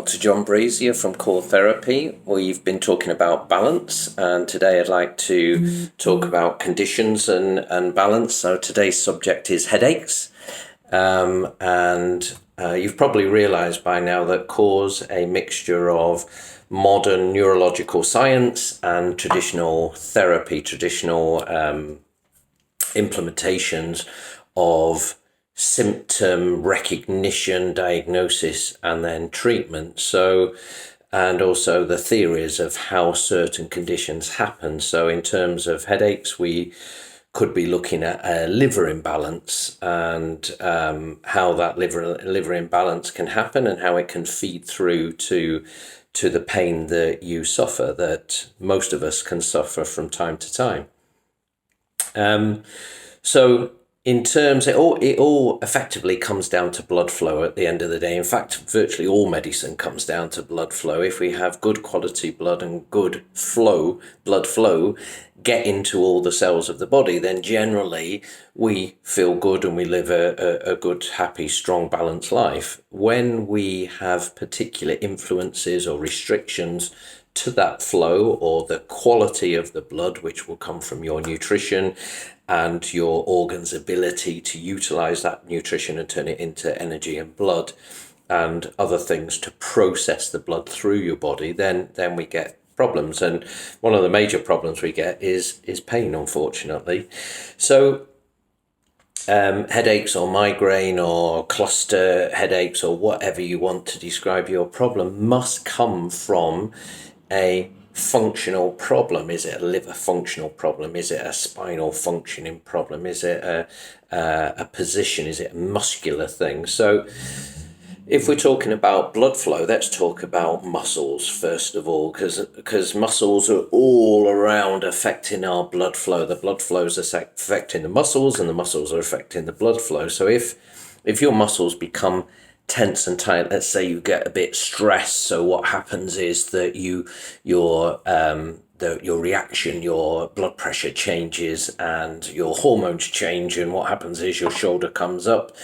Dr. John Brazier from Core Therapy. We've been talking about balance, and today I'd like to talk about conditions and balance. So today's subject is headaches. You've probably realized by now that Core's a mixture of modern neurological science and traditional therapy, traditional implementations of symptom recognition, diagnosis, and then treatment. And also the theories of how certain conditions happen. So in terms of headaches, we could be looking at a liver imbalance and how that liver imbalance can happen and how it can feed through to the pain that you suffer, that most of us can suffer from time to time. So in terms, it all effectively comes down to blood flow at the end of the day. In fact, virtually all medicine comes down to blood flow. If we have good quality blood and good blood flow get into all the cells of the body, then generally we feel good and we live a good, happy, strong, balanced life. When we have particular influences or restrictions to that flow or the quality of the blood, which will come from your nutrition and your organ's ability to utilize that nutrition and turn it into energy and blood and other things to process the blood through your body, then we get problems. And one of the major problems we get is pain, unfortunately. So headaches or migraine or cluster headaches or whatever you want to describe your problem must come from a functional problem. Is it a liver functional problem? Is it a spinal functioning problem? Is it a position? Is it a muscular thing? So if we're talking about blood flow, let's talk about muscles first of all, because muscles are all around affecting our blood flow. The blood flow is affecting the muscles and the muscles are affecting the blood flow. So if your muscles become tense and tight, let's say you get a bit stressed, so what happens is that your reaction, your blood pressure changes and your hormones change, and what happens is your shoulder comes up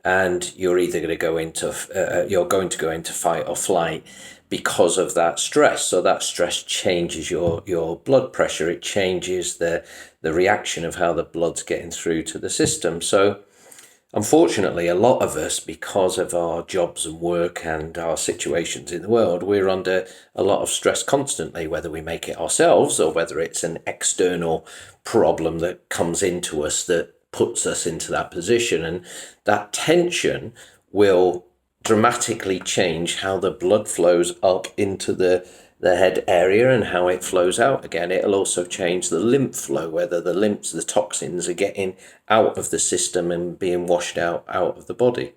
and you're either going to go into fight or flight because of that stress. So that stress changes your blood pressure. It changes the reaction of how the blood's getting through to the system. So unfortunately, a lot of us, because of our jobs and work and our situations in the world, we're under a lot of stress constantly, whether we make it ourselves or whether it's an external problem that comes into us that puts us into that position. And that tension will dramatically change how the blood flows up into the head area and how it flows out again. It'll also change the lymph flow, whether the toxins are getting out of the system and being washed out of the body.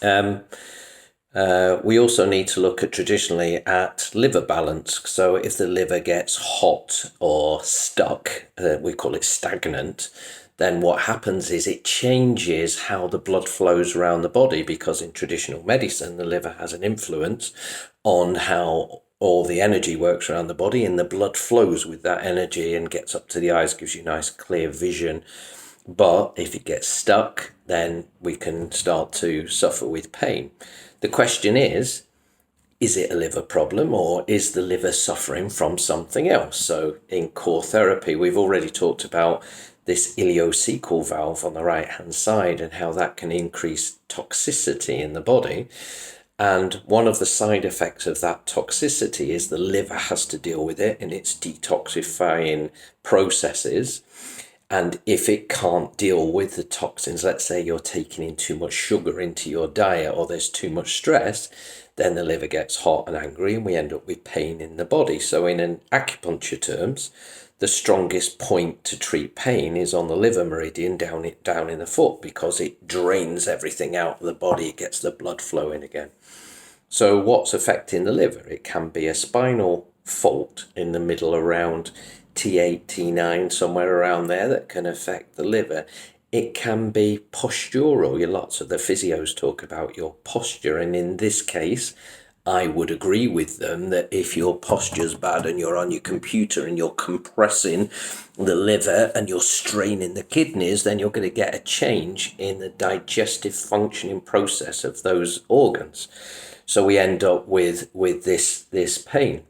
We also need to look traditionally at liver balance. So if the liver gets hot or stuck, we call it stagnant, then what happens is it changes how the blood flows around the body, because in traditional medicine, the liver has an influence on how all the energy works around the body, and the blood flows with that energy and gets up to the eyes, gives you nice clear vision. But if it gets stuck, then we can start to suffer with pain. The question is it a liver problem, or is the liver suffering from something else? So in core therapy, we've already talked about this ileocecal valve on the right hand side and how that can increase toxicity in the body. And one of the side effects of that toxicity is the liver has to deal with it in its detoxifying processes. And if it can't deal with the toxins, let's say you're taking in too much sugar into your diet or there's too much stress, then the liver gets hot and angry and we end up with pain in the body. So in an acupuncture terms, the strongest point to treat pain is on the liver meridian down in the foot, because it drains everything out of the body, it gets the blood flowing again. So what's affecting the liver? It can be a spinal fault in the middle around T8, T9, somewhere around there, that can affect the liver. It can be postural. Lots of the physios talk about your posture, and in this case, I would agree with them that if your posture's bad and you're on your computer and you're compressing the liver and you're straining the kidneys, then you're going to get a change in the digestive functioning process of those organs. So we end up with this pain.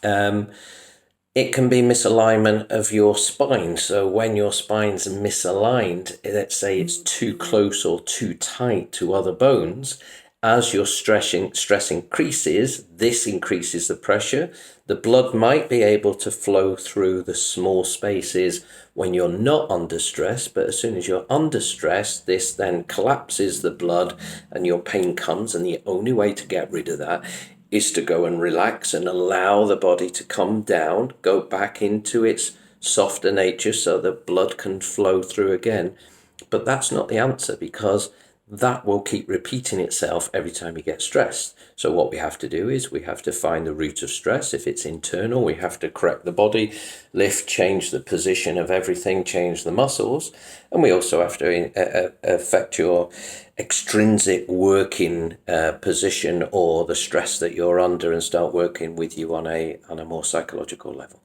It can be misalignment of your spine. So when your spine's misaligned, let's say it's too close or too tight to other bones, as your stress increases, this increases the pressure. The blood might be able to flow through the small spaces when you're not under stress, but as soon as you're under stress, this then collapses the blood and your pain comes, and the only way to get rid of that is to go and relax and allow the body to come down, go back into its softer nature so the blood can flow through again. But that's not the answer, because that will keep repeating itself every time you get stressed. So what we have to do is we have to find the root of stress. If it's internal, we have to correct the body, lift, change the position of everything, change the muscles. And we also have to affect your extrinsic working position or the stress that you're under, and start working with you on a more psychological level.